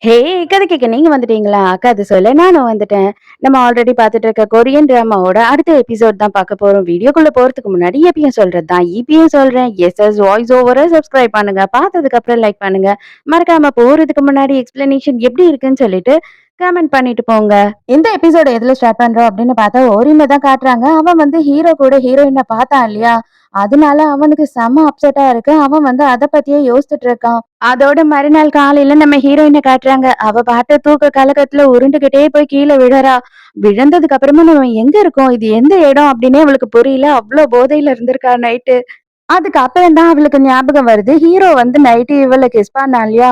ஹே! கதை கேட்க நீங்க வந்துட்டீங்களா? அக்கா அது சொல்ல நானும் வந்துட்டேன். நம்ம ஆல்ரெடி பார்த்துட்டு இருக்க கொரியன் டிராமாவோட அடுத்த எபிசோட் தான் பார்க்க போறோம். வீடியோக்குள்ள போறதுக்கு முன்னாடி எப்பயும் சொல்றது தான். இப்பயும் சொல்றேன். எஸ்எஸ் வாய்ஸ் ஓவர சப்ஸ்கிரைப் பண்ணுங்க. பார்த்ததுக்கு அப்புறம் லைக் பண்ணுங்க. மறக்காம போறதுக்கு முன்னாடி எக்ஸ்பிளனேஷன் எப்படி இருக்குன்னு சொல்லிட்டு கமெண்ட் பண்ணிட்டு போங்க. இந்த எபிசோட் எதுல ஸ்டார்ட் பண்றோம் அப்படின்னு பார்த்தா, ஓரின்ல தான் காட்டுறாங்க. அவன் வந்து ஹீரோ கூட ஹீரோயின பார்த்தான் இல்லையா? அதனால அவனுக்கு செம்ம அப்செட்டா இருக்கு. அவன் வந்து அத பத்தியே யோசிச்சுட்டு இருக்கான். அதோட மறுநாள் காலையில நம்ம ஹீரோயின காட்டுறாங்க. அவ பாட்டு தூக்க கலக்கத்துல உருண்டுகிட்டே போய் கீழ விழறா. விழுந்ததுக்கு அப்புறமா நம்ம எங்க இருக்கோம்? இது எந்த இடம்? அப்படின்னே அவளுக்கு புரியல. அவ்ளோ போதையில இருந்திருக்கா நைட்டு. அதுக்கு அப்புறம் தான் அவளுக்கு ஞாபகம் வருது. ஹீரோ வந்து நைட்டு இவள கிஸ் பண்ணான் இல்லையா?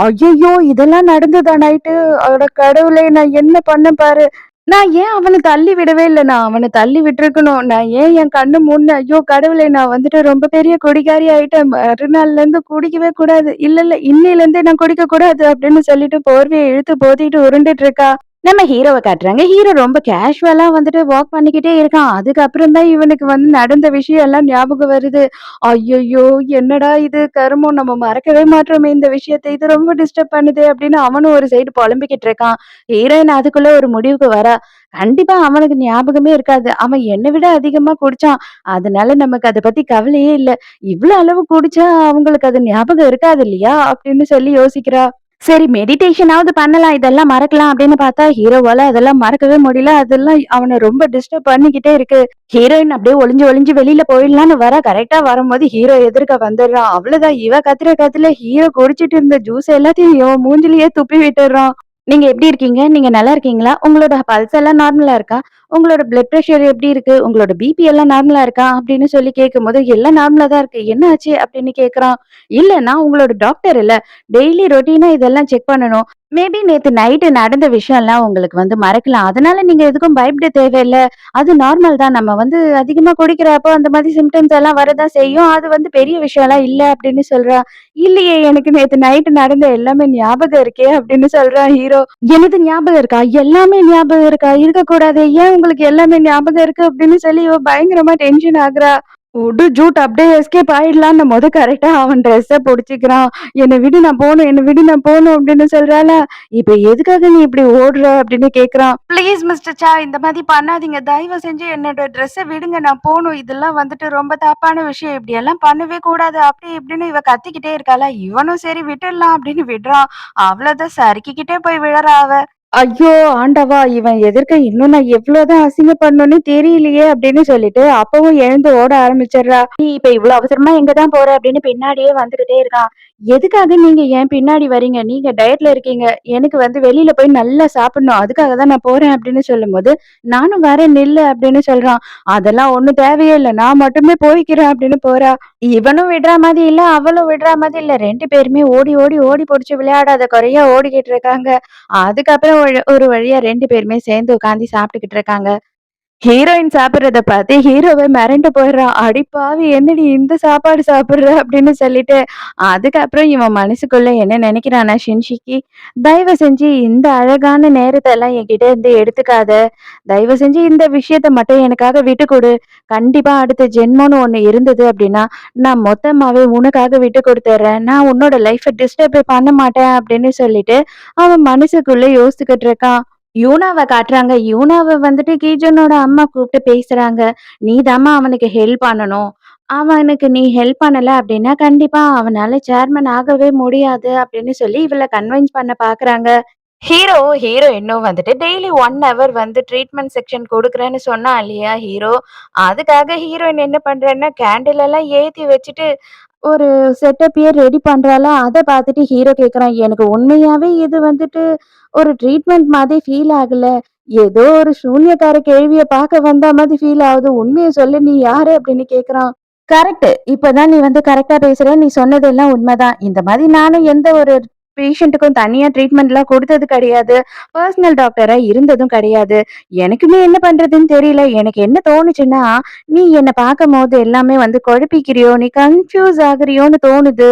ஐய்யய்யோ! இதெல்லாம் நடந்ததா நைட்டு? அட கடவுளே! நான் என்ன பண்ணேன் பாரு! நான் ஏன் அவன தள்ளி விடவே இல்ல. நான் அவன தள்ளி விட்டுருக்கணும். நான் ஏன் என் கண்ணு மூடுனேன்? ஐயோ கடவுளே! நான் வந்துட்டு ரொம்ப பெரிய குடிகாரி ஆயிட்டேன். மறுநாள்லருந்து குடிக்கவே கூடாது. இல்ல, இல்ல இன்னையிலருந்தே நான் குடிக்கக் கூடாது அப்படின்னு சொல்லிட்டு போர்வைய இழுத்து போத்திட்டு உருண்டுட்டு இருக்கா. நம்ம ஹீரோவ காட்டுறாங்க. ஹீரோ ரொம்ப கேஷுவலா வந்துட்டு வாக் பண்ணிக்கிட்டே இருக்கான். அதுக்கப்புறம் தான் இவனுக்கு வந்து நடந்த விஷயம் எல்லாம் ஞாபகம் வருது. ஐய்யய்யோ! என்னடா இது கருமம் நம்ம மறக்கவே மாட்றோமே இந்த விஷயத்த. இது ரொம்ப டிஸ்டர்ப் பண்ணுதே அப்படின்னு அவனும் ஒரு சைடு புலம்பிக்கிட்டு இருக்கான். ஹீரோயின் அதுக்குள்ள ஒரு முடிவுக்கு வரா. கண்டிப்பா அவனுக்கு ஞாபகமே இருக்காது. அவன் என்ன விட அதிகமா குடிச்சான். அதனால நமக்கு அத பத்தி கவலையே இல்ல. இவ்ளோ அளவு குடிச்சா அவங்களுக்கு அது ஞாபகம் இருக்காது இல்லையா? அப்படின்னு சொல்லி யோசிக்கிறா. சரி மெடிடேஷனாவது பண்ணலாம். இதெல்லாம் மறக்கலாம் அப்படின்னு பார்த்தா, ஹீரோவால அதெல்லாம் மறக்கவே முடியல. அதெல்லாம் அவன ரொம்ப டிஸ்டர்ப் பண்ணிக்கிட்டே இருக்கு. ஹீரோயின் அப்படியே ஒளிஞ்சு ஒளிஞ்சு வெளியில போயிடலான்னு வரா. கரெக்ட்டா வரும்போது ஹீரோ எதிர்க்க வந்துடுறான். அவ்வளவுதான் இவ கத்துற கத்துல ஹீரோ குடிச்சிட்டு இருந்த ஜூஸ் எல்லாத்தையும் இவன் மூஞ்சிலேயே துப்பி விட்டுர்றான். நீங்க எப்படி இருக்கீங்க? நீங்க நல்லா இருக்கீங்களா? உங்களோட பல்ஸ் எல்லாம் நார்மலா இருக்கா? உங்களோட பிளட் பிரஷர் எப்படி இருக்கு? உங்களோட பிபி எல்லாம் நார்மலா இருக்கா? அப்படின்னு சொல்லி கேட்கும்போது, எல்லாம் நார்மலா தான் இருக்கு. என்ன ஆச்சு? அப்படின்னு கேட்கறான். இல்ல நான் உங்களோட டாக்டர் இல்ல. டெய்லி ரொட்டீனா இதெல்லாம் செக் பண்ணணும். மேபி நேத்து நைட்டு நடந்த விஷயம்லாம் உங்களுக்கு வந்து மறக்கலாம். அதனால நீங்க எதுக்கும் பயப்பட தேவையில்ல. அது நார்மல் தான். நம்ம வந்து அதிகமா குடிக்கிறப்போ அந்த மாதிரி சிம்ப்டம்ஸ் எல்லாம் வரதான் செய்யும். அது வந்து பெரிய விஷயம்லாம் இல்ல அப்படின்னு சொல்றா. இல்லையே எனக்கு நேத்து நைட்டு நடந்த எல்லாமே ஞாபகம் இருக்கே அப்படின்னு சொல்றான் ஹீரோ. எனது ஞாபகம் இருக்கா? எல்லாமே ஞாபகம் இருக்கா? இருக்கக்கூடாதே. ஏன் உங்களுக்கு எல்லாமே ஞாபகம் இருக்கு அப்படின்னு சொல்லி இவ பயங்கரமா டென்ஷன் ஆகுறா. உடு ஜூட் அப்படியே எஸ்கேப் ஆயிடலான்னு கரெக்டா அவன் ட்ரெஸ்ஸ புடிச்சுக்கிறான். "என்ன விடு நான் போணும், என்ன விடு நான் போணும்" அப்படின்னு சொல்றாளா. "இப்ப எதுக்காக நீ இப்படி ஓடுற?" அப்படின்னு கேட்கிறான். "ப்ளீஸ் மிஸ்டர் சா இந்த மாதிரி பண்ணாதீங்க. தயவு செஞ்சு என்னோட ட்ரெஸ்ஸ விடுங்க. நான் போணும். இதெல்லாம் வந்துட்டு ரொம்ப தப்பான விஷயம். இப்படியெல்லாம் பண்ணவே கூடாது." அப்படி இப்படின்னு இவ கத்திக்கிட்டே இருக்காளா. இவனும் சரி விட்டுடலாம் அப்படின்னு விடுறான். அவ்வளவுதான் சறுக்கிக்கிட்டே போய் விழறா அவ. ஐயோ! ஆண்டவா! இவன் எதிர்க்க இன்னும் நான் எவ்வளோதான் அசிங்கப்படணும்னு தெரியலையே! அப்படின்னு சொல்லிட்டு, அப்பவும் எழுந்து ஓட ஆரம்பிச்சர்றா. "நீ இப்ப இவ்ளோ அவசரமா எங்க தான் போற?" அப்படின்னு பின்னாடியே வந்துகிட்டே இருக்கான். "எதுக்காக நீங்க என் பின்னாடி வரீங்க? நீங்க டயட்ல இருக்கீங்க. எனக்கு வந்து வெளியில போய் நல்லா சாப்பிடணும். அதுக்காக தான் நான் போறேன்." அப்படின்னு சொல்லும்போது, "நானும் வரேன் நில்லு" அப்படின்னு சொல்றான். "அதெல்லாம் ஒண்ணும் தேவையே இல்ல. நான் மட்டுமே போய்க்கிறேன்" அப்படின்னு போறா. இவனும் விடுறா மாதிரி இல்ல, அவளும் விடுறா மாதிரி இல்ல. 2 பேருமே ஓடி, ஓடி, ஓடி புடிச்சு விளையாடாத குறையா ஓடிக்கிட்டு இருக்காங்க. அதுக்கப்புறம் ஒரு வழியா 2 பேருமே சேர்ந்து உட்காந்து சாப்பிட்டுக்கிட்டு இருக்காங்க. ஹீரோயின் சாப்பிடுறத பார்த்து ஹீரோவே மிரண்டு போயிடுறான். "அடி பாவி! என்னடி இந்த சாப்பாடு சாப்பிடுற?" அப்படின்னு சொல்லிட்டு. அதுக்கப்புறம் இவன் மனசுக்குள்ள என்ன நினைக்கிறான்னா, "ஷின்ஷிக்கி, தயவு செஞ்சு இந்த அழகான நேரத்தெல்லாம் என்கிட்ட இருந்து எடுத்துக்காத. தயவு செஞ்சு இந்த விஷயத்த மட்டும் எனக்காக விட்டுக் குடு. கண்டிப்பா அடுத்த ஜென்மம்னு ஒண்ணு இருந்தது அப்படின்னா, நான் மொத்தமாவே உனக்காக விட்டுக் குடுத்துர்றேன். நான் உன்னோட லைஃப்ப டிஸ்டர்பே பண்ண மாட்டேன்" அப்படின்னு சொல்லிட்டு அவன் மனசுக்குள்ள யோசிச்சுக்கிட்டு இருக்கான். யூனாவ காட்டுறாங்க. யூனாவ வந்துட்டு கீஜுனோட அம்மா கூப்பிட்டு பேசுறாங்க. "நீதாம்மா அவனுக்கு ஹெல்ப் பண்ணணும். அவனுக்கு நீ ஹெல்ப் பண்ணல அப்டின்னா, கண்டிப்பா அவனால சேர்மன் ஆகவே முடியாது" அப்படின்னு சொல்லி இவள கன்வின்ஸ் பண்ண பாக்குறாங்க. ஹீரோயினும் வந்துட்டு டெய்லி 1 ஹவர் வந்து ட்ரீட்மெண்ட் செக்ஷன் குடுக்குறேன்னு சொன்னான் இல்லையா ஹீரோ. அதுக்காக ஹீரோயின் என்ன பண்றான்னா, கேண்டில் எல்லாம் ஏத்தி வச்சுட்டு ஒரு செட்டப்பயே ரெடி பண்றாளா. அத பார்த்துட்டு ஹீரோ கேட்குறான், "எனக்கு உண்மையாவே இது வந்துட்டு ஒரு ட்ரீட்மெண்ட் மாதிரி ஃபீல் ஆகல. ஏதோ ஒரு சூனியக்கார கேள்விய பார்க்க வந்தா மாதிரி ஃபீல் ஆகுது. உண்மைய சொல்லு நீ யாரு?" அப்படின்னு கேட்குறான். கரெக்ட். இப்பதான் நீ வந்து கரெக்ட்டா பேசுற. நீ சொன்னதெல்லாம் உண்மைதான். இந்த மாதிரி நானும் எந்த ஒரு பேஷண்ட்டுக்கும் தனியா ட்ரீட்மெண்ட்லாம் குடுத்தது கிடையாது. பெர்சனல் டாக்டரா இருந்ததும் கிடையாது. எனக்குமே என்ன பண்றதுன்னு தெரியல. எனக்கு என்ன தோணுச்சுன்னா, நீ என்ன பார்க்கும்போது எல்லாமே வந்து குழப்பிக்கிறியோ, நீ கன்ஃப்யூஸ் ஆகுறியோன்னு தோணுது.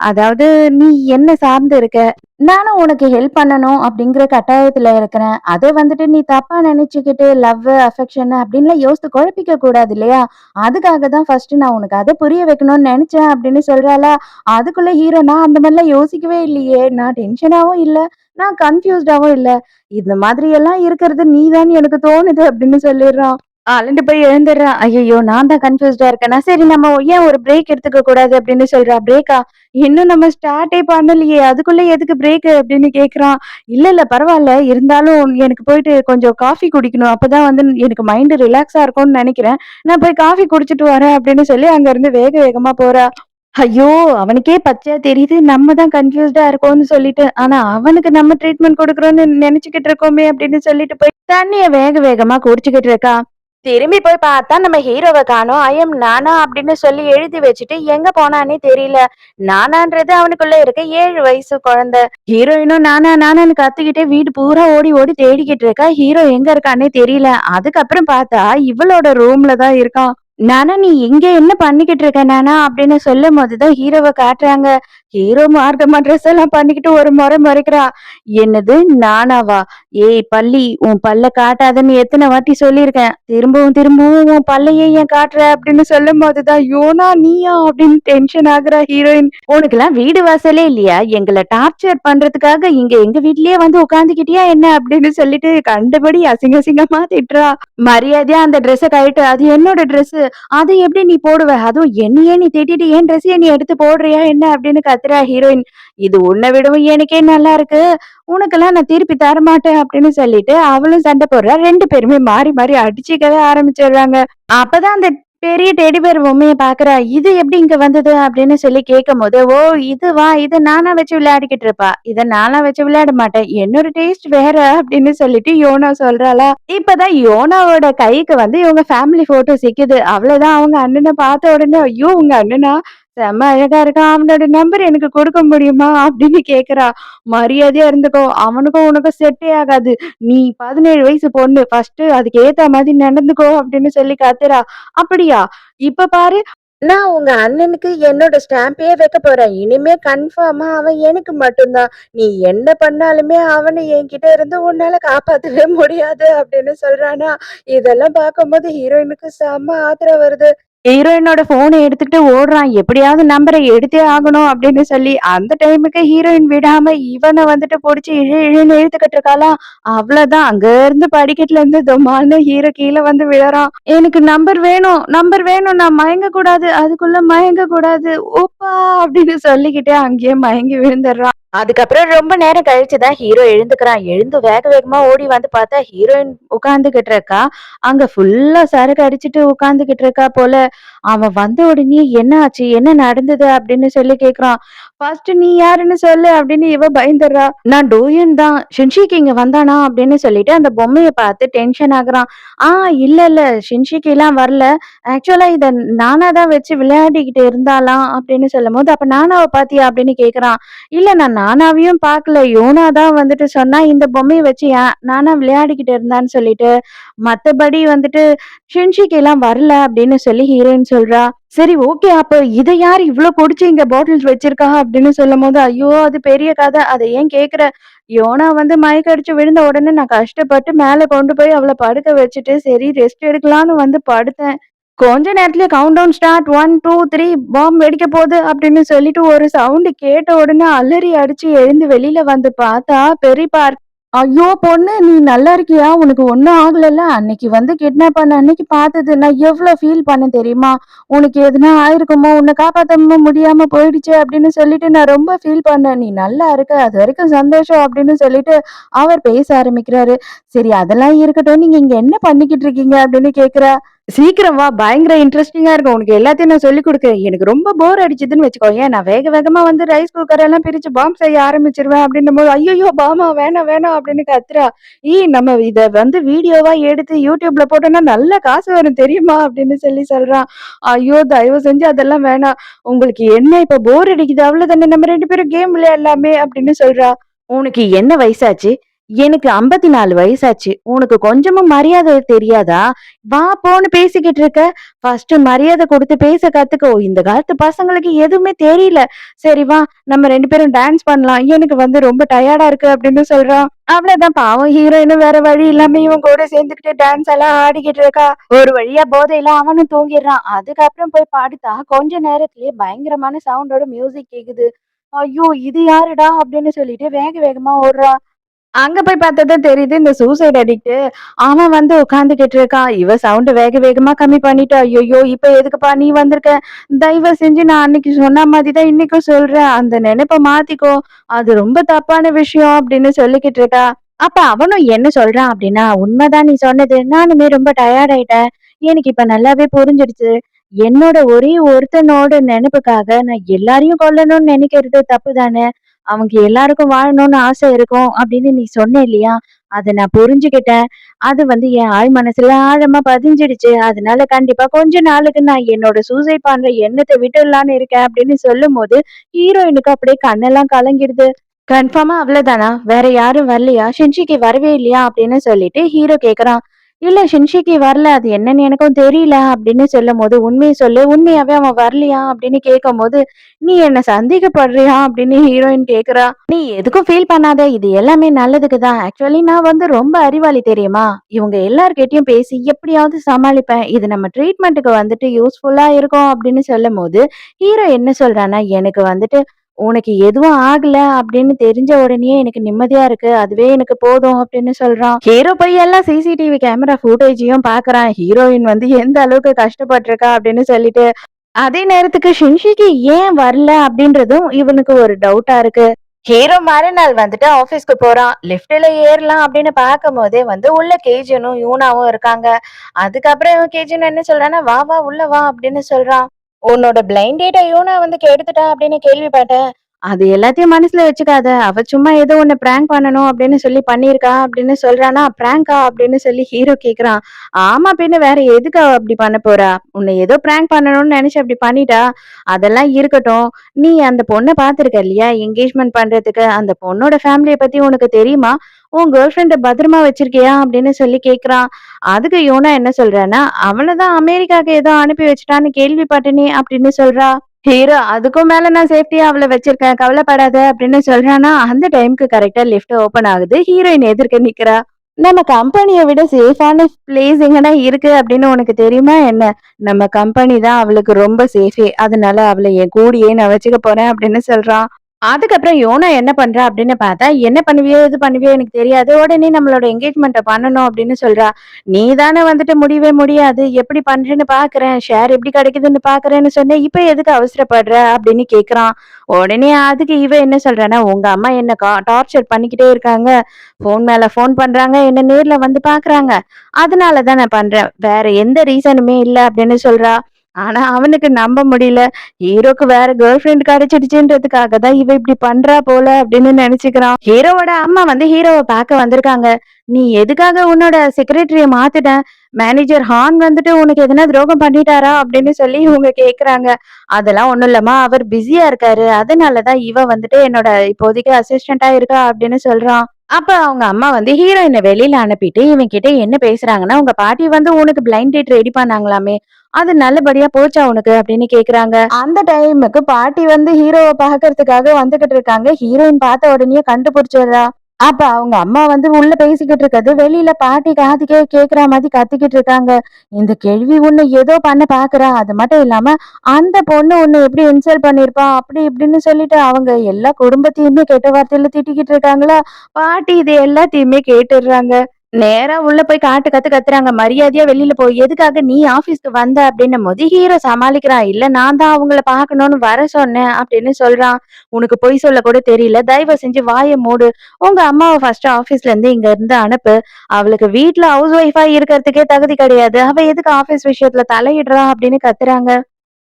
அதாவது நீ என்ன சார்ந்து இருக்க? நானும் உனக்கு ஹெல்ப் பண்ணணும் அப்படிங்கிற கட்டாயத்துல இருக்கிறேன். அத வந்துட்டு நீ தப்பா நினைச்சுக்கிட்டு லவ், அஃபெக்ஷன் அப்படின்லாம் யோசித்து குழப்பிக்க கூடாது இல்லையா? அதுக்காக தான் ஃபர்ஸ்ட் நான் உனக்கு அத புரிய வைக்கணும்னு நெனச்சேன் அப்படின்னு சொல்றாளா? அதுக்குள்ள ஹீரோ நான் அந்த மாரிலாம் யோசிக்கவே இல்லையே! நான் டென்ஷனாவும் இல்ல. நான் கன்ஃப்யூஸ்டாவும் இல்ல. இந்த மாதிரி எல்லாம் இருக்கிறது நீ தான்னு எனக்கு தோணுது அப்படின்னு சொல்லிடுறான். அலண்டு போய் எழுந்துடுறா. ஐயய்யோ! நான் தான் கன்ஃப்யூஸ்டா இருக்கேனா, சரி நம்ம ஏன் ஒரு பிரேக் எடுத்துக்க கூடாது அப்படின்னு சொல்றா. பிரேக்கா? இன்னும் நம்ம ஸ்டார்ட்டே பண்ணலையே! அதுக்குள்ள எதுக்கு பிரேக்கு அப்படின்னு கேட்குறான். இல்ல, இல்ல பரவால்ல. இருந்தாலும் எனக்கு போயிட்டு கொஞ்சம் காஃபி குடிக்கணும். அப்பதான் வந்து எனக்கு மைண்ட் ரிலாக்ஸா இருக்கும்னு நெனைக்கிறேன். நான் போய் காஃபி குடிச்சிட்டு வரேன் அப்படின்னு சொல்லி அங்கருந்து வேக வேகமா போறா. ஐயோ! அவனுக்கே பச்சையா தெரியுது. நம்ம தான் கன்ஃப்யூஸ்டா இருக்கோம்னு சொல்லிட்டு. ஆனா அவனுக்கு நம்ம ட்ரீட்மெண்ட் குடுக்குறோம்னு நெனச்சுக்கிட்டு இருக்கோமே அப்படின்னு சொல்லிட்டு போய் தண்ணிய வேக வேகமா குடிச்சுக்கிட்டு இருக்கா. திரும்பி போய் பார்த்தா நம்ம ஹீரோவ காணோம். ஐ அம் நானா அப்படின்னு சொல்லி எழுதி வச்சுட்டு எங்க போனான்னே தெரியல. நானான்றது அவனுக்குள்ள இருக்க 7 வயசு குழந்தை. ஹீரோயினும் நானா நானான்னு கத்திக்கிட்டே வீடு பூரா ஓடி ஓடி தேடிக்கிட்டு இருக்கா. ஹீரோ எங்க இருக்கான்னே தெரியல. அதுக்கப்புறம் பார்த்தா இவளோட ரூம்ல தான் இருக்கான். நானா நீ இங்க என்ன பண்ணிக்கிட்டு இருக்க நானா அப்படின்னு சொல்லும் போதுதான் ஹீரோவை காட்டுறாங்க. ஹீரோ மார்க்கமா ட்ரெஸ் எல்லாம் பண்ணிக்கிட்டு ஒரு முறை முறைக்கிறா. என்னது நானாவா? ஏய் பல்லி, உன் பல்ல காட்டாதன்னு எத்தனை வாட்டி சொல்லியிருக்கேன். திரும்பவும் திரும்பவும் உன் பல்லையே ஏன் காட்டுற அப்படின்னு சொல்லும் போதுதான் யோனா நீயா அப்படின்னு டென்ஷன் ஆகுறா ஹீரோயின். உனக்கெல்லாம் வீடு வாசலே இல்லையா? எங்களை டார்ச்சர் பண்றதுக்காக இங்க எங்க வீட்லயே வந்து உட்காந்துக்கிட்டியா என்ன அப்படின்னு சொல்லிட்டு கண்டபடி அசிங்க அசிங்கமா திட்டுறா. மரியாதையா அந்த ட்ரெஸ்ஸ கழட்டு. அது என்னோட ட்ரெஸ். அத எப்படி நீ போடுவ? அதுவும் என்னையே நீ திட்டிட்டு என் ட்ரெஸ்ஸையே நீ எடுத்து போடுறியா என்ன? அப்படின்னு கத்துறா ஹீரோயின். இது உன்னை விடவும் எனக்கே நல்லா இருக்கு. உனக்கெல்லாம் நான் திருப்பி தரமாட்டேன் அப்படின்னு சொல்லிட்டு அவளும் சண்டை போடுறா. 2 பேருமே மாறி மாறி அடிச்சுக்கவே ஆரம்பிச்சிடுறாங்க. அப்பதான் அந்த பெரிய டெடி பேர் பொம்மைய பாக்குறா. இது எப்படி இங்க வந்தது அப்படின்னு சொல்லி கேட்கும்போது, ஓ இதுவா? இத நானா வச்சு விளையாடிக்கிட்டு இருப்பா. இத நானா வச்சு விளையாட மாட்டேன். என்னோட டேஸ்ட் வேற அப்படின்னு சொல்லிட்டு யோனா சொல்றாளா. இப்பதான் யோனாவோட கைக்கு வந்து இவங்க ஃபேமிலி போட்டோ சிக்குது. அவ்வளவுதான் அவங்க அண்ணன பார்த்த உடனே, ஐயோ உங்க அண்ணனா செம்ம அழகா இருக்கான். அவனோட நம்பர் எனக்கு கொடுக்க முடியுமா? அப்படின்னு கேக்குறா. மரியாதையா இருந்துக்கோ. அவனுக்கும் உனக்கும் செட்டே ஆகாது. நீ 17 வயசு பொண்ணு. ஃபர்ஸ்ட் அதுக்கு ஏத்த மாதிரி நடந்துக்கோ அப்படின்னு சொல்லி கத்துறா. அப்படியா? இப்ப பாரு நான் உங்க அண்ணனுக்கு என்னோட ஸ்டாம்பையே வைக்க போறேன். இனிமே கன்ஃபார்மா அவன் எனக்கு மட்டும்தான். நீ என்ன பண்ணாலுமே அவனை என்கிட்ட இருந்து உன்னால காப்பாத்தவே முடியாது அப்படின்னு சொல்றானா. இதெல்லாம் பார்க்கும்போது ஹீரோயினுக்கு செம்ம ஆத்திரம் வருது. ஹீரோயினோட போனை எடுத்துக்கிட்டு ஓடுறான். எப்படியாவது நம்பரை எடுத்தே ஆகணும் அப்படின்னு சொல்லி அந்த டைமுக்கு ஹீரோயின் விடாம இவனை வந்துட்டு புடிச்சு இழு இழுன்னு இழுத்துக்கிட்டு இருக்காளாம். அவ்வளவுதான் அங்க இருந்து படிக்கட்டுல இருந்து தொமால்னு ஹீரோ கீழே வந்து விழறான். எனக்கு நம்பர் வேணும், நம்பர் வேணும். நான் மயங்க கூடாது. அதுக்குள்ள மயங்க கூடாது. ஓப்பா அப்படின்னு சொல்லிக்கிட்டே அங்கேயே மயங்கி விழுந்துடுறான். அதுக்கப்புறம் ரொம்ப நேரம் கழிச்சுதான் ஹீரோ எழுந்துக்கிறான். எழுந்து வேக வேகமா ஓடி வந்து பார்த்தா ஹீரோயின் உட்கார்ந்துகிட்டு இருக்கா. அங்க ஃபுல்லா சரக்கு அடிச்சுட்டு உட்கார்ந்துகிட்டு இருக்கா போல. அவன் வந்த உடனே என்ன ஆச்சு? என்ன நடந்தது? அப்படின்னு சொல்லி கேட்கிறான். ஃபர்ஸ்ட் நீ யாருன்னு சொல்லு அப்படின்னு இவ பயந்துடுறா. நான் டோயன் தான். ஷின்ஷிக்கு இங்க வந்தானா அப்படின்னு சொல்லிட்டு அந்த பொம்மைய பார்த்து டென்ஷன் ஆகுறான். ஆ இல்ல இல்ல ஷின்ஷிக்கு எல்லாம் வரல. ஆக்சுவலா இத நானா தான் வச்சு விளையாடிக்கிட்டு இருந்தாளாம் அப்படின்னு சொல்லும்போது, அப்ப நானாவ பாத்தியா அப்படின்னு கேக்குறான். இல்ல நான் நானாவையும் பார்க்கல. யோனா தான் வந்துட்டு சொன்னா இந்த பொம்மைய வச்சு நானா விளையாடிக்கிட்டு இருந்தான்னு சொல்லிட்டு. மத்தபடி வந்துட்டு ஷின்ஷிக்கு எல்லாம் வரல அப்படின்னு சொல்லி ஹீரோயின் சொல்றா. சரி ஓகே. அப்ப இத யாரு இவ்ளோ புடிச்சு இங்க பாட்டில்ஸ் வச்சிருக்கா? அப்படின்னு சொல்லும்போது, ஐயோ! அது பெரிய கதை. அத ஏன் கேட்கிற? யோனா வந்து மயக்கம் அடிச்சு விழுந்த உடனே நான் கஷ்டப்பட்டு மேல கொண்டு போய் அவள படுக்க வச்சுட்டு, சரி ரெஸ்ட் எடுக்கலான்னு வந்து படுத்தேன். கொஞ்ச நேரத்திலேயே கவுண்ட் டவுன் ஸ்டார்ட் 1, 2, 3 பாம் வெடிக்க போகுது அப்படின்னு சொல்லிட்டு ஒரு சவுண்ட் கேட்ட உடனே அலறி அடிச்சு எழுந்து வெளியில வந்து பார்த்தா பெரியப்பா ஐயோ பொண்ணு நீ நல்லா இருக்கியா? உனக்கு ஒண்ணும் ஆகலல்ல? அன்னைக்கு வந்து கிட்னாப் பண்ண அன்னைக்கு பார்த்தது நான் எவ்ளோ ஃபீல் பண்ணேன் தெரியுமா? உனக்கு எதுனா ஆயிருக்குமோ? உன்ன காப்பாத்த முடியாம போயிடுச்சே அப்படின்னு சொல்லிட்டு நான் ரொம்ப ஃபீல் பண்ணேன். நீ நல்லா இருக்க. அது வரைக்கும் சந்தோஷம் அப்படின்னு சொல்லிட்டு அவர் பேச ஆரம்பிக்கிறாரு. சரி அதெல்லாம் இருக்கட்டும். நீங்க இங்க என்ன பண்ணிக்கிட்டு இருக்கீங்க? அப்படின்னு கேட்கிறா. சீக்கிரம் வா! பயங்கர இன்ட்ரஸ்டிங்கா இருக்கும். உனக்கு எல்லாத்தையும் நான் சொல்லிக் குடுக்கிறேன். எனக்கு ரொம்ப போர் அடிச்சுதுன்னு வச்சுக்கோயேன், நான் வேக வேகமா வந்து ரைஸ் குக்கர் எல்லாம் பிரிச்சு பாம் செய்ய ஆரம்பிச்சுருவேன் அப்படின்னும்போது, "ஐய்யய்யோ! பாமா வேணாம், வேணாம்" அப்படின்னு கத்துறா. நம்ம இத வந்து வீடியோவா எடுத்து YouTubeல போட்டோம்னா நல்ல காசு வரும் தெரியுமா? அப்படின்னு சொல்லி சொல்றான். ஐயோ! தயவு செஞ்சு அதெல்லாம் வேணாம். உங்களுக்கு என்ன இப்ப போர் அடிக்குது அவ்வளவுதானே நம்ம 2 பேரும் கேம் விளையாடலாமே அப்படின்னு சொல்றா. உனக்கு என்ன வயசாச்சு? எனக்கு 54 வயசாச்சு. உனக்கு கொஞ்சமும் மரியாதை தெரியாதா? வா, போன்னு பேசிக்கிட்டு இருக்க. ஃபர்ஸ்ட் மரியாதை குடுத்து பேச கத்துக்கோ. இந்த காலத்து பசங்களுக்கு எதுவுமே தெரியல. சரி வா, நம்ம 2 பேரும் டான்ஸ் பண்ணலாம். எனக்கு வந்து ரொம்ப டயர்டா இருக்கு அப்படின்னு சொல்றான். அவ்வளவுதான் பாவம் ஹீரோயினும் வேற வழி இல்லாம இவன் கூட சேர்ந்துக்கிட்டு டான்ஸ் எல்லாம் ஆடிக்கிட்டு இருக்கா. ஒரு வழியா போதையில அவனும் தூங்கிடுறான். அதுக்கப்புறம் போய் படுத்தா கொஞ்ச நேரத்திலேயே பயங்கரமான சவுண்டோட மியூசிக் கேக்குது. ஐயோ! இது யாருடா? அப்படின்னு சொல்லிட்டு வேக வேகமா ஓடுறா. அங்க போய் பார்த்தா தான் தெரியுது இந்த சூசைட் அடிக்ட். அவன் வந்து உட்கார்ந்துகிட்டு இருக்கான். இவ சவுண்ட் வேக வேகமா கம்மி பண்ணிட்டா. ஐயய்யோ! இப்ப எதுக்குப்பா நீ வந்திருக்க? தயவு செஞ்சு நான் அன்னைக்கு சொன்ன மாதிரி தான் இன்னைக்கும் சொல்றேன். அந்த நெனைப்ப மாத்திக்கோ. அது ரொம்ப தப்பான விஷயம் அப்படின்னு சொல்லிக்கிட்டு இருக்கா. அப்ப அவனும் என்ன சொல்றான் அப்படின்னா, உண்மைதான் நீ சொன்னது. நானுமே ரொம்ப டயர்ட் ஆயிட்டேன். எனக்கு இப்ப நல்லாவே புரிஞ்சிடுச்சு. என்னோட ஒரே ஒருத்தனோட நெனப்புக்காக நான் எல்லாரையும் கொல்லணும்னு நெனைக்கிறது தப்பு தானே! அவங்க எல்லாருக்கும் வாழணும்னு ஆசை இருக்கும் அப்படின்னு நீ சொன்ன இல்லையா? அத நான் புரிஞ்சுகிட்டேன். அது வந்து என் ஆழ் மனசுல ஆழமா பதிஞ்சிடுச்சு. அதனால கண்டிப்பா கொஞ்ச நாளுக்கு நான் என்னோட சூசைட் பண்ற எண்ணத்த விட்டுடலான்னு இருக்கேன் அப்படின்னு சொல்லும்போது, ஹீரோயினுக்கு அப்படியே கண்ணெல்லாம் கலங்கிடுது. கன்ஃபார்மா அவ்வளதானா? வேற யாரும் வரலையா? ஷின்ஷிகி வரவே இல்லையா? அப்படின்னு சொல்லிட்டு ஹீரோ கேட்கறான். இல்ல ஷின்ஷிகி வரல. அது என்னன்னு எனக்கும் தெரியல அப்படின்னு சொல்லும்போது, உண்மைய சொல்லு. உண்மையாவே அவன் வரலையா? அப்படின்னு கேட்கும்போது, நீ என்ன சந்தேகப்படுறியா? அப்படின்னு ஹீரோயின் கேட்கிறா. நீ எதுக்கும் ஃபீல் பண்ணாத. இது எல்லாமே நல்லதுக்கு தான். ஆக்சுவலி நான் வந்து ரொம்ப அறிவாளி தெரியுமா? இவங்க எல்லார்கிட்டயும் பேசி எப்படியாவது சமாளிப்பேன். இது நம்ம ட்ரீட்மெண்ட்டுக்கு வந்துட்டு யூஸ்ஃபுல்லா இருக்கும் அப்படின்னு சொல்லும்போது, ஹீரோ என்ன சொல்றான்னா, எனக்கு வந்துட்டு உனக்கு எதுவும் ஆகல அப்படின்னு தெரிஞ்ச உடனேயே எனக்கு நிம்மதியா இருக்கு. அதுவே எனக்கு போதும் அப்படின்னு சொல்றான். ஹீரோ போய் எல்லா சிசிடிவி கேமரா ஃபுட்டேஜையும் பார்க்கறான். ஹீரோயின் வந்து எந்த அளவுக்கு கஷ்டப்பட்டுருக்கா அப்படின்னு சொல்லிட்டு. அதே நேரத்துக்கு ஷின்ஷிகி ஏன் வரல அப்படின்றதும் இவனுக்கு ஒரு டவுட்டா இருக்கு. ஹீரோ மறுநாள் வந்துட்டு ஆபீஸ்க்கு போறான். லிஃப்ட்ல ஏறலாம் அப்படின்னு பார்க்கும்போதே வந்து உள்ள கேஜனும் யூனாவும் இருக்காங்க. அதுக்கப்புறம் இவன் கேஜன் என்ன சொல்றான்னா, "வா வா உள்ள வா" அப்படின்னு சொல்றான். "உன்னோட பிளைண்ட் டேட்ட யூனா வந்து கெடுத்துட்டா அப்படின்னு கேள்விப்பட்டேன்." அது எல்லாத்தையும் மனசுல வச்சுக்காத. அவ சும்மா ஏதோ உன்ன பிராங்க் பண்ணணும் அப்படின்னு சொல்லி பண்ணியிருக்கா அப்படின்னு சொல்றானா, "பிராங்கா?" அப்படின்னு சொல்லி ஹீரோ கேட்குறான். ஆமா பின்ன வேற எதுக்கு அவ அப்படி பண்ண போறா? உன்னை ஏதோ பிராங்க் பண்ணணும்னு நெனச்சு அப்படி பண்ணிட்டா. அதெல்லாம் இருக்கட்டும். நீ அந்த பொண்ண பார்த்துருக்க இல்லையா? என்கேஜ்மென்ட் பண்றதுக்கு. அந்த பொண்ணோட ஃபேமிலிய பத்தி உனக்கு தெரியுமா? உன் கேர்ள் ஃபிரெண்ட பத்திரமா வச்சிருக்கியா? அப்படின்னு சொல்லி கேட்குறான். அதுக்கு யோனா என்ன சொல்றான்னா, "அவள தான் அமெரிக்காக்கு ஏதோ அனுப்பி வச்சுட்டான்னு கேள்விப்பட்டேனே" அப்படின்னு சொல்றா. ஹீரோ அதுக்கும் மேல நான் சேஃப்டியா அவள வச்சிருக்கேன். கவலைப்படாத அப்படின்னு சொல்றானா, அந்த டைம்க்கு கரெக்ட்டா லிஃப்ட் ஓப்பன் ஆகுது. ஹீரோயின் எதிர்க்க நிக்கிறா. நம்ம கம்பெனிய விட சேஃபான பிளேஸ் எங்கனா இருக்கு அப்படின்னு உனக்கு தெரியுமா என்ன? நம்ம கம்பெனி தான் அவளுக்கு ரொம்ப சேஃபே. அதனால அவள என் கூடயே நான் வச்சுக்க போறேன் அப்படின்னு சொல்றான். அதுக்கப்புறம் யோனா என்ன பண்றா அப்படின்னு பார்த்தா, என்ன பண்ணுவியோ, ஏது பண்ணுவியோ எனக்கு தெரியாது. உடனே நம்மளோட என்கேஜ்மெண்ட்ட பண்ணணும் அப்படின்னு சொல்றா. நீ தானே வந்துட்டு முடியவே முடியாது. எப்படி பண்றேன்னு பார்க்கிறேன். ஷேர் எப்படி கிடைக்குதுன்னு பார்க்கிறேன்னு சொன்னேன். இப்ப எதுக்கு அவசரப்படுற? அப்படின்னு கேட்கிறான். உடனே அதுக்கு இவ என்ன சொல்றான்னா, உங்க அம்மா என்ன டார்ச்சர் பண்ணிக்கிட்டே இருக்காங்க. ஃபோன் மேல ஃபோன் பண்றாங்க. என்ன நேர்ல வந்து பார்க்குறாங்க. அதனால தான் நான் பண்றேன். வேற எந்த ரீசனுமே இல்ல அப்படின்னு சொல்றா. ஆனா அவனுக்கு நம்ப முடியல. ஹீரோக்கு வேற கேர்ள் ஃபிரெண்ட் கிடைச்சிடுச்சுன்றதுக்காக தான் இவ இப்படி பண்றா போல அப்படின்னு நினைச்சுக்கிறான். ஹீரோவோட அம்மா வந்து ஹீரோவ பார்க்க வந்திருக்காங்க. நீ எதுக்காக உன்னோட செக்ரட்டரிய மாத்துன? மேனேஜர் ஹான் வந்துட்டு உனக்கு எதனா துரோகம் பண்ணிட்டாரா? அப்படின்னு சொல்லி இவங்க கேக்குறாங்க. அதெல்லாம் ஒண்ணும் இல்லம்மா. அவர் பிஸியா இருக்காரு. அதனால தான் இவ வந்துட்டு என்னோட இப்போதைக்கு அசிஸ்டன்ட்டா இருக்கா அப்படின்னு சொல்றான். அப்ப அவங்க அம்மா வந்து ஹீரோயின வெளியில அனுப்பிட்டு இவன் கிட்ட என்ன பேசுறாங்கன்னா, உங்க பாட்டி வந்து உனக்கு பிளைண்ட் டேட் ரெடி பண்ணாங்களாமே. அது நல்லபடியா போச்சா உனக்கு? அப்படின்னு கேக்குறாங்க. அந்த டைமுக்கு பாட்டி வந்து ஹீரோவ பாக்கறதுக்காக வந்துகிட்டு இருக்காங்க. ஹீரோயின் பார்த்த உடனே கண்டுபிடிச்சிடுறா. அப்ப அவங்க அம்மா வந்து உள்ள பேசிக்கிட்டு இருக்கறது, வெளியில பாட்டி காதுக்கே கேக்குற மாதிரி கத்திக்கிட்டு இருக்காங்க. இந்த கேள்வி உன்னை ஏதோ பண்ண பாக்குறா. அது மட்டும் இல்லாம அந்த பொண்ணு உன்னை எப்படி இன்சல்ட் பண்ணிருப்பா அப்படி இப்படின்னு சொல்லிட்டு அவங்க எல்லா குடும்பத்தையுமே கெட்ட வார்த்தையில திட்டிக்கிட்டு இருக்காங்களா. பாட்டி இது எல்லாத்தையுமே கேட்டுடுறாங்க. நேரா உள்ள போய் காட்டு கத்து கத்துறாங்க. மரியாதையா வெளியில போ. எதுக்காக நீ ஆபீஸ்க்கு வந்த அப்படின்னும்போது ஹீரோ சமாளிக்கிறான். இல்ல நான் தான் அவங்கள பார்க்கணும்னு வர சொன்னேன் அப்படின்னு சொல்றான். உனக்கு பொய் சொல்ல கூட தெரியல. தயவு செஞ்சு வாய மூடு. உங்க அம்மாவ ஃபர்ஸ்ட் ஆபீஸ்ல இருந்து இங்க இருந்து அனுப்பு. அவளுக்கு வீட்ல ஹவுஸ் ஒய்ஃபா இருக்கிறதுக்கே தகுதி கிடையாது. அவ எதுக்கு ஆபீஸ் விஷயத்துல தலையிடுறா அப்படின்னு கத்துறாங்க.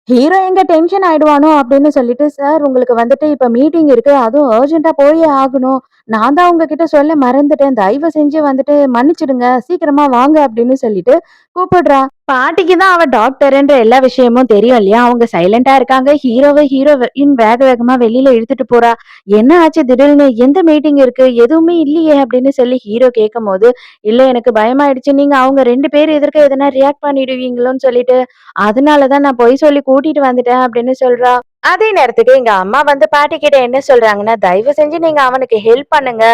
ஹீரோ எங்க டென்ஷன் ஆயிடுவானோ அப்படின்னு சொல்லிட்டு, "சார் உங்களுக்கு வந்துட்டு இப்ப மீட்டிங் இருக்கு. அதுவும் அர்ஜென்ட்டா போயே ஆகணும். நான் தான் உங்ககிட்ட சொல்ல மறந்துட்டேன். தயவு செஞ்சு வந்துட்டு மன்னிச்சிடுங்க. சீக்கிரமா வாங்க" அப்படின்னு சொல்லிட்டு கூப்பிடுறா. பாட்டிக்கு தான் அவ டாக்டர்ன்ற எல்லா விஷயமும் தெரியும் இல்லையா? அவங்க சைலண்டா இருக்காங்க. ஹீரோயின் வேக வேகமா வெளியில இழுத்துட்டு போறா. "என்ன ஆச்சு திடீர்னு? எந்த மீட்டிங் இருக்கு? எதுவுமே இல்லையே!" அப்படின்னு சொல்லி ஹீரோ கேட்கும்போது, "இல்ல எனக்கு பயமாயிடுச்சு. நீங்க அவங்க 2 பேர் எதிர்க்க எதனா ரியாக்ட் பண்ணிடுவீங்களோன்னு சொல்லிட்டு, அதனால தான் நான் பொய் சொல்லி கூட்டிட்டு வந்துட்டேன்" அப்படின்னு சொல்றா. அதே நேரத்துக்கு எங்க அம்மா வந்து பாட்டிக்கிட்ட என்ன சொல்றாங்கன்னா, "தயவு செஞ்சு நீங்க அவனுக்கு ஹெல்ப் பண்ணுங்க.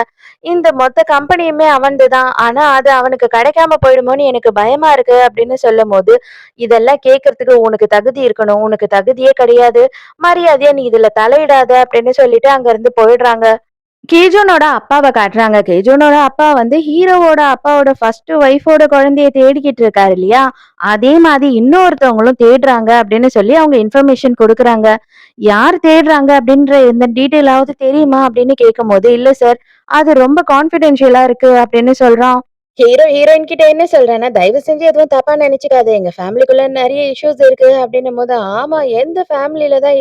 இந்த மொத்த கம்பெனியுமே அவன்துதான். ஆனா அது அவனுக்கு கிடைக்காம போயிடுமோன்னு எனக்கு பயமா இருக்கு" அப்படின்னு சொல்லும்போது, இதெல்லாம் கேட்கறதுக்கு உனக்கு தகுதி இருக்கணும். உனக்கு தகுதியே கிடையாது. மரியாதையா நீ இதுல தலையிடாத அப்படின்னு சொல்லிட்டு அங்கருந்து போயிடுறாங்க. கேஜோனோட அப்பாவ காட்டுறாங்க. கேஜோனோட அப்பா வந்து ஹீரோவோட அப்பாவோட ஃபர்ஸ்ட் ஒய்ஃபோட குழந்தைய தேடிக்கிட்டு இருக்காரு இல்லையா? அதே மாதிரி இன்னொருத்தவங்களும் தேடுறாங்க அப்படின்னு சொல்லி அவங்க இன்ஃபர்மேஷன் குடுக்குறாங்க. யார் தேடுறாங்க அப்படின்ற எந்த டீட்டெயிலாவது தெரியுமா? அப்படின்னு கேட்கும்போது, இல்ல சார். அது ரொம்ப கான்ஃபிடென்ஷியலா இருக்கு அப்படின்னு சொல்றான். ஹீரோயின் கிட்ட என்ன சொல்றேன்னா, "தயவு செஞ்சு எதுவும் தப்பா நெனச்சுக்காத. எங்க ஃபேமிலிக்குள்ள நெறைய இஷ்யூஸ் இருக்கு" அப்படின்னும்போது, "ஆமா எந்த ஃபேமிலில தான்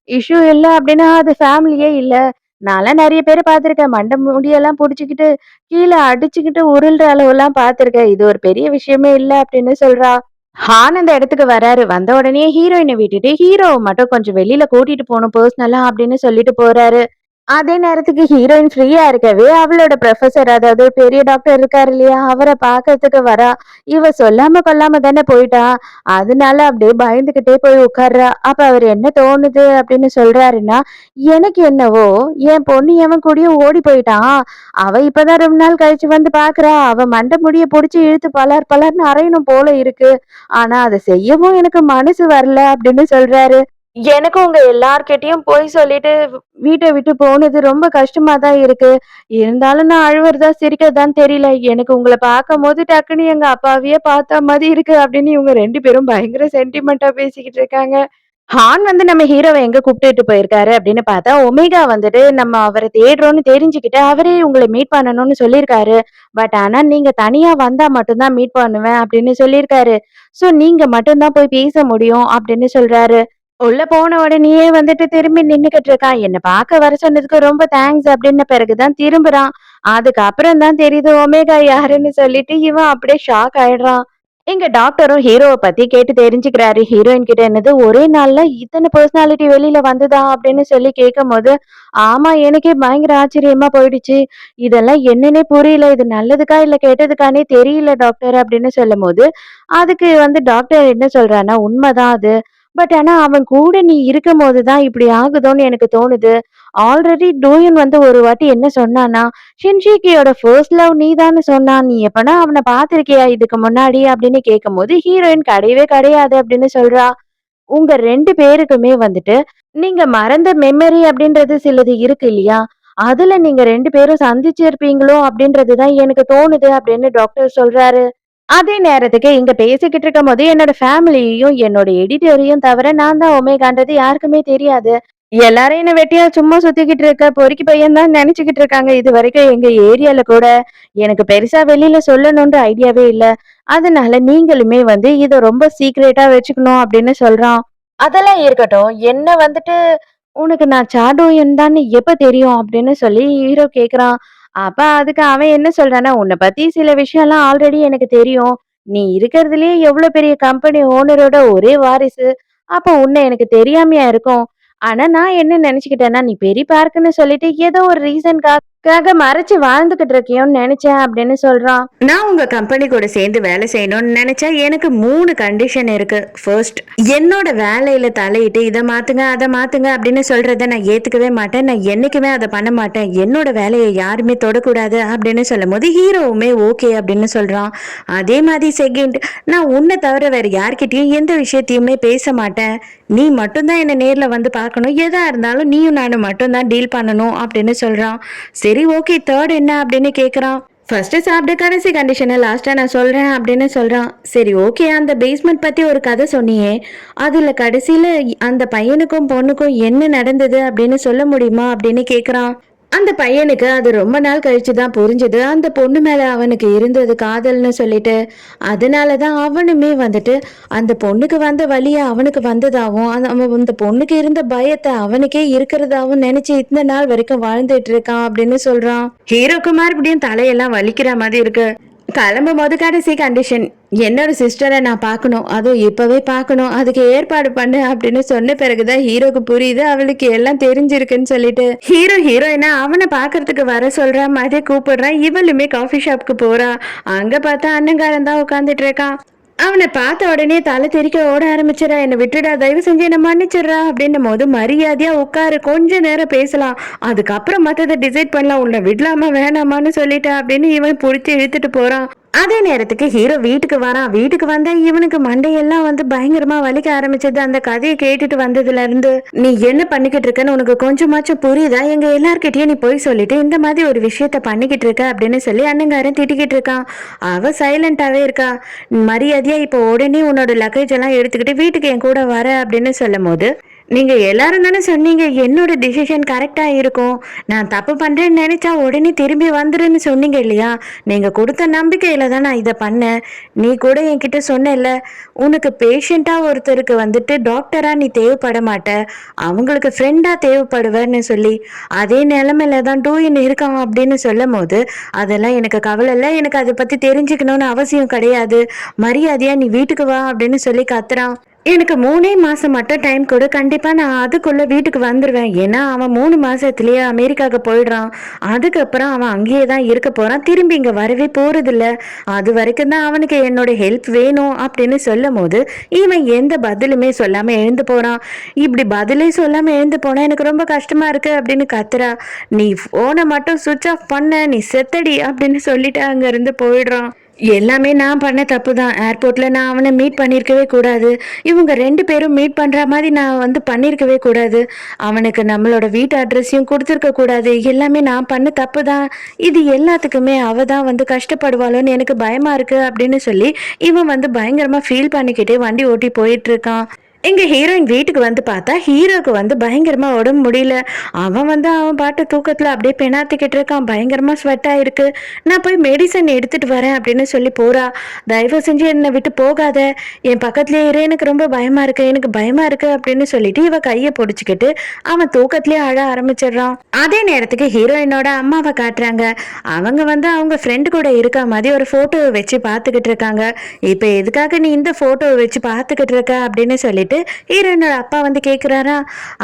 இஷ்யூ இல்ல அப்படின்னா அது ஃபேமிலியே இல்ல. நான்லாம் நெறைய பேர பார்த்துருக்கேன். மண்ட முடியெல்லாம் புடிச்சுக்கிட்டு, கீழ அடிச்சுக்கிட்டு உருள்ற அளவுலாம் பார்த்துருக்கேன். இது ஒரு பெரிய விஷயமே இல்ல" அப்படின்னு சொல்றா. ஹான் அந்த இடத்துக்கு வராரு. வந்த உடனே ஹீரோயின விட்டுட்டு, ஹீரோவ மட்டும் கொஞ்சம் வெளியில கூட்டிட்டு போணும் பெர்சனலா அப்படின்னு சொல்லிட்டு போறாரு. அதே நேரத்துக்கு ஹீரோயின் ஃப்ரீயா இருக்கவே, அவளோட புரொஃபசர் அதாவது பெரிய டாக்டர் இருக்காரு இல்லையா? அவர பாக்கறதுக்கு வரா. இவ சொல்லாம கொள்ளாம தானே போயிட்டா. அதனால அப்படியே பயந்துகிட்டே போய் உட்கார்றா. அப்ப அவரு என்ன தோணுது அப்படின்னு சொல்றாருன்னா, எனக்கு என்னவோ என் பொண்ணு எவன் கூடயோ ஓடி போயிட்டான். அவ இப்பதான் ரொம்ப நாள் கழிச்சு வந்து பாக்குறா. அவ மண்ட முடிய புடிச்சு இழுத்து பளார் பளார்ன்னு அறையணும் போல இருக்கு. ஆனா அத செய்யவும் எனக்கு மனசு வரல அப்படின்னு சொல்றாரு. எனக்கும் உங்க எல்லார்கிட்டயும் பொய் சொல்லிட்டு வீட்ட விட்டு போனது ரொம்ப கஷ்டமா தான் இருக்கு. இருந்தாலும் நான் அழுவுறதா, சிரிக்கிறதான்னு தெரியல. எனக்கு உங்கள பார்க்கும்போது டக்குன்னு எங்க அப்பாவையே பார்த்த மாரி இருக்கு அப்படின்னு இவங்க 2 பேரும் பயங்கர சென்டிமென்ட்டா பேசிக்கிட்டு இருக்காங்க. ஹான் வந்து நம்ம ஹீரோவ எங்க கூப்பிட்டுட்டு போயிருக்காரு அப்படின்னு பார்த்தா, ஒமேகா வந்துட்டு நம்ம அவர தேடுறோம்னு தெரிஞ்சுக்கிட்டு, அவரே உங்கள மீட் பண்ணணும்னு சொல்லியிருக்காரு. பட் ஆனா நீங்க தனியா வந்தா மட்டும் தான் மீட் பண்ணுவேன் அப்படின்னு சொல்லியிருக்காரு. ஸோ நீங்க மட்டும் தான் போய் பேச முடியும் அப்படின்னு சொல்றாரு. உள்ள போன உடனேயே வந்துட்டு திரும்பி நின்னுகிட்டு இருக்கான். என்ன பார்க்க வர சொன்னதுக்கு ரொம்ப தேங்க்ஸ் அப்டின்ன பிறகு தான் திரும்புறான். அதுக்கப்புறம் தான் தெரியுது ஒமேகா யாருன்னு சொல்லிட்டு இவன் அப்படியே ஷாக் ஆயிடுறான். எங்க டாக்டரும் ஹீரோவ பத்தி கேட்டு தெரிஞ்சுக்கிறாரு. ஹீரோயின் கிட்ட என்னது ஒரே நாள்ல இத்தன பெர்சனாலிட்டி வெளியில வந்ததா அப்படின்னு சொல்லி கேட்கும்போது, ஆமா எனக்கே பயங்கர ஆச்சரியமா போயிடுச்சு. இதெல்லாம் என்னன்னே புரியல. இது நல்லதுக்கா இல்ல கெட்டதுக்கான்னே தெரியல டாக்டர் அப்படின்னு சொல்லும்போது, அதுக்கு வந்து டாக்டர் என்ன சொல்றாருன்னா, உண்மதான் அது. பட் ஆனா அவன் கூட நீ இருக்கும்போது தான் இப்படி ஆகுதோன்னு எனக்கு தோணுது. ஆல்ரெடி டூயன் வந்து ஒரு வாட்டி என்ன சொன்னான்னா, "ஷின்ஷிகியோட ஃபர்ஸ்ட் லவ் நீதான்னு சொன்னான். நீ எப்பனா அவன பார்த்திருக்கியா இதுக்கு முன்னாடி?" அப்படின்னு கேட்கும்போது, ஹீரோயின் "கிடையவே கிடையாது" அப்படின்னு சொல்றா. உங்க 2 பேருக்குமே வந்துட்டு, நீங்க மறந்த மெமரி அப்படின்றது சிலது இருக்கு இல்லையா? அதுல நீங்க 2 பேரும் சந்திச்சிருப்பீங்களோ அப்படின்றது தான் எனக்கு தோணுது அப்படின்னு டாக்டர் சொல்றாரு. அதே நேரத்துக்கு இங்க பேசிக்கிட்டு இருக்கும்போது, என்னோட ஃபேமிலியையும், என்னோட எடிட்டரையும் தவிர நான் தான் ஒமேகான்றது யாருக்குமே தெரியாது. எல்லாரும் என்ன வெட்டியா சும்மா சுத்திக்கிட்டு இருக்க பொறுக்கி பையன் தான் நெனச்சுக்கிட்டு இருக்காங்க. இதுவரைக்கும் எங்க ஏரியால கூட எனக்கு பெருசா வெளியில சொல்லணுன்ற ஐடியாவே இல்ல. அதனால நீங்களுமே வந்து இத ரொம்ப சீக்ரெட்டா வச்சுக்கணும் அப்படின்னு சொல்றான். அதெல்லாம் இருக்கட்டும். என்ன வந்துட்டு உனக்கு நான் சாடோயன் தான்னு எப்ப தெரியும்? அப்படின்னு சொல்லி ஹீரோ கேட்குறான். அப்ப அதுக்கு அவன் என்ன சொல்றான்னா, உன்ன பத்தி சில விஷயம்லாம் ஆல்ரெடி எனக்கு தெரியும். நீ இருக்கிறதுலயே எவ்ளோ பெரிய கம்பெனி ஓனரோட ஒரே வாரிசு. அப்ப உன்ன எனக்கு தெரியாமயா இருக்கும்? ஆனா நான் என்ன நெனச்சுக்கிட்டேன்னா, நீ பெரிய பார்க்குன்னு சொல்லிட்டு ஏதோ ஒரு ரீசன்க்காக மறைச்சு வாழ்ந்துகிட்டு இருக்கியோன்னு நெனச்சேன் அப்படின்னு சொல்றான். நான் உங்க கம்பெனி கூட சேர்ந்து வேலை செய்யணும்னு நெனச்சா எனக்கு 3 கண்டிஷன் இருக்கு. ஃபர்ஸ்ட் என்னோட வேலையில தலையிட்டு இத மாத்துங்க, அத மாத்துங்க அப்படின்னு சொல்றத நான் ஏத்துக்கவே மாட்டேன். நான் என்னைக்குமே அத பண்ண மாட்டேன். என்னோட வேலைய யாருமே தொடக்கூடாது அப்படின்னு சொல்லும்போது, ஹீரோவுமே ஓகே அப்படின்னு சொல்றான். அதே மாதிரி செகண்ட் நான் உன்ன தவிர வேற யார்கிட்டயும் எந்த விஷயத்தையுமே பேச மாட்டேன். நீ மட்டும் தான் என்ன நேர்ல வந்து பார்க்கணும். எதா இருந்தாலும் நீயும் நானும் மட்டும் தான் டீல் பண்ணணும் அப்படின்னு சொல்றான். சரி ஓகே தேர்ட் என்ன அப்படின்னு கேக்குறான். ஃபர்ஸ்ட் சாப்பிட்டு கடைசி கண்டிஷனை லாஸ்டா நான் சொல்றேன் அப்படின்னு சொல்றான். சரி ஓகே அந்த பேஸ்மெண்ட் பத்தி ஒரு கதை சொன்னியே, அதுல கடைசியில அந்த பையனுக்கும் பொண்ணுக்கும் என்ன நடந்தது அப்படின்னு சொல்ல முடியுமா அப்படின்னு கேக்குறான். அந்த பையனுக்கு அது ரொம்ப நாள் கழிச்சு தான் புரிஞ்சது. அந்த பொண்ணு மேல அவனுக்கு இருந்தது காதல்னு சொல்லிட்டு. அதனால தான் அவனுமே வந்துட்டு அந்த பொண்ணுக்கு வந்த வலிய அவனுக்கு வந்ததாவும், அவன் அந்த பொண்ணுக்கு இருந்த பயத்த அவனுக்கே இருக்கிறதாவும் நெனச்சு இத்தன நாள் வரைக்கும் வாழ்ந்துட்டு இருக்கான் அப்படின்னு சொல்றான். ஹீரோக்கு மறுபடியும் தலையெல்லாம் வலிக்கிற மாதிரி இருக்கு. கிளம்பும்போது கடைசி கண்டிஷன். என்னோட சிஸ்டரை நான் பார்க்கணும், அதுவும் இப்பவே பார்க்கணும், அதுக்கு ஏற்பாடு பண்ணு அப்படின்னு சொன்ன பிறகுதான் ஹீரோக்கு புரியுது அவளுக்கு எல்லாம் தெரிஞ்சிருக்குன்னு சொல்லிட்டு ஹீரோயினா அவனை பார்க்கறதுக்கு வர சொல்றா மாதிரி கூப்பிடுறான். இவளுமே காஃபி ஷாப்க்கு போறா. அங்க பார்த்தா அண்ணங்காரன் தான் உட்காந்துட்டு இருக்கான். அவனை பார்த்த உடனே தலை தெறிக்க ஓட ஆரம்பிச்சிடா. என்னை விட்டுடா, தயவு செஞ்சு என்ன மன்னிச்சிடுறா அப்படின்னும் போது மரியாதையா உட்காரு, கொஞ்ச நேரம் பேசலாம், அதுக்கப்புறம் மற்றதை டிசைட் பண்ணலாம், உன்னை விடலாமா வேணாமான்னு சொல்லிட்டா அப்படின்னு இவன் பிடிச்சி இழுத்துட்டு போறான். அதே நேரத்துக்கு ஹீரோ வீட்டுக்கு வரான். வீட்டுக்கு வந்தா இவனுக்கு மண்டையெல்லாம் பயங்கரமா வலிக்க ஆரம்பிச்சது. அந்த கதையை கேட்டுட்டு வந்ததுல இருந்து நீ என்ன பண்ணிக்கிட்டு இருக்கன்னு உனக்கு கொஞ்சமாச்சும் புரியுதா? எங்க எல்லார்கிட்டயும் நீ போய் சொல்லிட்டு இந்த மாதிரி ஒரு விஷயத்த பண்ணிக்கிட்டு இருக்க அப்படின்னு சொல்லி அண்ணங்காரன் திட்டிக்கிட்டு இருக்கான். அவ சைலண்டாவே இருக்கா. மரியாதையா இப்போ உடனே உன்னோட லக்கேஜ் எல்லாம் எடுத்துக்கிட்டு வீட்டுக்கு என் கூட வர அப்படின்னு சொல்லும் போது, நீங்க எல்லாரும் தானே சொன்னீங்க என்னோட டிசிஷன் கரெக்டா இருக்கும், நான் தப்பு பண்றேன்னு நினைச்சா உடனே திரும்பி வந்துருன்னு சொன்னீங்க இல்லையா? நீங்க கொடுத்த நம்பிக்கையில தான் நான் இதை பண்ணேன். நீ கூட என்கிட்ட சொன்னல, உனக்கு பேஷண்டா ஒருத்தருக்கு டாக்டரா நீ தேவைப்பட மாட்ட, அவங்களுக்கு ஃப்ரெண்டா தேவைப்படுவேன்னு சொல்லி. அதே நிலைமையில தான் டூயின் இருக்கான் அப்படின்னு சொல்லும் போது, அதெல்லாம் எனக்கு கவலை இல்லை, எனக்கு அதை பத்தி தெரிஞ்சுக்கணும்னு அவசியம் கிடையாது, மரியாதையா நீ வீட்டுக்கு வா அப்படின்னு சொல்லி கத்துறான். எனக்கு 3 மாசம் மட்டும் டைம் கொடு, கண்டிப்பா நான் அதுக்குள்ள வீட்டுக்கு வந்துருவேன். ஏன்னா அவன் 3 மாசத்துலயே அமெரிக்காவுக்கு போயிடுறான். அதுக்கப்புறம் அவன் அங்கேயே தான் இருக்க போறான், திரும்பி இங்க வரவே போறது இல்ல. அது வரைக்கும் தான் அவனுக்கு என்னோட ஹெல்ப் வேணும் அப்படின்னு சொல்லும் போது இவன் எந்த பதிலுமே சொல்லாம எழுந்து போறான். இப்படி பதிலே சொல்லாம எழுந்து போனா எனக்கு ரொம்ப கஷ்டமா இருக்கு அப்படின்னு கத்துறா. நீ போனை மட்டும் சுவிட்ச் ஆஃப் பண்ண, நீ செத்தடி அப்படின்னு சொல்லிட்டு அங்க இருந்து போயிடுறான். எல்லாமே நான் பண்ண தப்பு தான். ஏர்போர்ட்ல நான் அவனை மீட் பண்ணியிருக்கவே கூடாது. இவங்க 2 பேரும் மீட் பண்ற மாதிரி நான் பண்ணியிருக்கவே கூடாது. அவனுக்கு நம்மளோட வீட்டு அட்ரஸையும் கொடுத்துருக்க கூடாது. எல்லாமே நான் பண்ண தப்பு தான். இது எல்லாத்துக்குமே அவ தான் கஷ்டப்படுவாளோன்னு எனக்கு பயமா இருக்கு அப்படின்னு சொல்லி இவன் பயங்கரமா ஃபீல் பண்ணிக்கிட்டே வண்டி ஓட்டி போயிட்டு இருக்கான். எங்க ஹீரோயின் வீட்டுக்கு பார்த்தா ஹீரோக்கு பயங்கரமா உடம்பு முடியல. அவன் பாட்டு தூக்கத்துல அப்படியே பெணாத்திக்கிட்டு இருக்கான். பயங்கரமா ஸ்வெட் ஆயிருக்கு. நான் போய் மெடிசன் எடுத்துட்டு வரேன் அப்படின்னு சொல்லி போறா. தயவு செஞ்சு என்னை விட்டு போகாத, என் பக்கத்துலயே இரு, எனக்கு ரொம்ப பயமா இருக்கு அப்படின்னு சொல்லிட்டு இவ கையை பிடிச்சிக்கிட்டு அவன் தூக்கத்திலேயே அழ ஆரம்பிச்சிடுறான். அதே நேரத்துக்கு ஹீரோயினோட அம்மாவை காட்டுறாங்க. அவங்க அவங்க ஃப்ரெண்டு கூட இருக்க மாதிரி ஒரு போட்டோவை வச்சு பார்த்துக்கிட்டு இருக்காங்க. இப்ப எதுக்காக நீ இந்த போட்டோவை வச்சு பார்த்துக்கிட்டு இருக்க அப்படின்னு சொல்லிட்டு ஹீரோயினோட அப்பா கேக்குறாரா.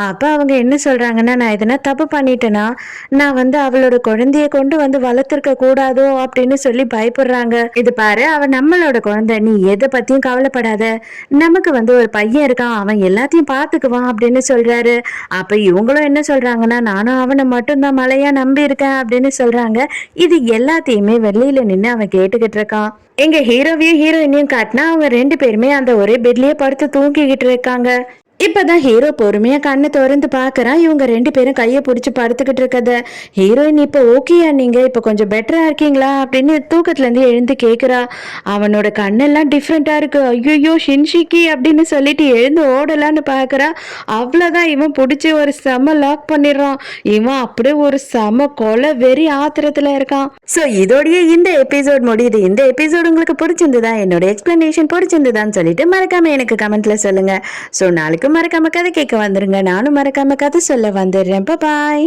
அப்பா அவங்க என்ன சொல்றாங்கன்னா, நான் எதனா தப்பு பண்ணிட்டேனா, நான் அவளோட குழந்தைய கொண்டு வளர்த்திருக்க கூடாதோ அப்படின்னு சொல்லி பயப்படுறாங்க. இது பாரு, அவ நம்மளோட குழந்தை, நீ எதை பத்தியும் கவலைப்படாத, நமக்கு ஒரு பையன் இருக்கான், அவன் எல்லாத்தையும் பாத்துக்குவான் அப்படின்னு சொல்றாரு. அப்ப இவங்களும் என்ன சொல்றாங்கன்னா, நானும் அவனை மட்டும்தான் மலையா நம்பி இருக்கேன் அப்படின்னு சொல்றாங்க. இது எல்லாத்தையுமே வெளியில நின்று அவன் கேட்டுக்கிட்டு இருக்கான். எங்க ஹீரோவையும் ஹீரோயினையும் காட்டினா அவங்க 2 பேருமே அந்த ஒரே பெட்லயே படுத்து தூங்கிக்கிட்டு இருக்காங்க. இப்பதான் ஹீரோ பொறுமையா கண்ணை திறந்து பாக்குறான். இவங்க 2 பேரும் கையை பிடிச்சி படுத்துக்கிட்டு இருக்கத. ஹீரோயின் இப்ப ஓகேயா, நீங்க இப்ப கொஞ்சம் பெட்டரா இருக்கீங்களா அப்படின்னு தூக்கத்துல இருந்து எழுந்து கேக்குறா. அவனோட கண்ணெல்லாம் டிஃப்ரெண்டா இருக்கு. ஐயோ ஷின்ஷிக்கி அப்படின்னு சொல்லிட்டு எழுந்து ஓடலான்னு பாக்குறா. அவ்வளவுதான், இவன் பிடிச்சி ஒரு செம லாக் பண்ணிடுறான். இவன் அப்படியே ஒரு செம கொலை வெறி ஆத்திரத்துல இருக்கான். சோ இதோடய இந்த எபிசோட் முடியுது. இந்த எபிசோட் உங்களுக்கு பிடிச்சிருந்ததா, என்னோட எக்ஸ்பிளனேஷன் பிடிச்சிருந்ததான்னு சொல்லிட்டு மறக்காம எனக்கு கமெண்ட்ல சொல்லுங்க. சோ நாளைக்கு மறக்காம கதை கேட்க வந்துருங்க. நானும் மறக்காம கதை சொல்ல வந்துடுறேன். பாய்.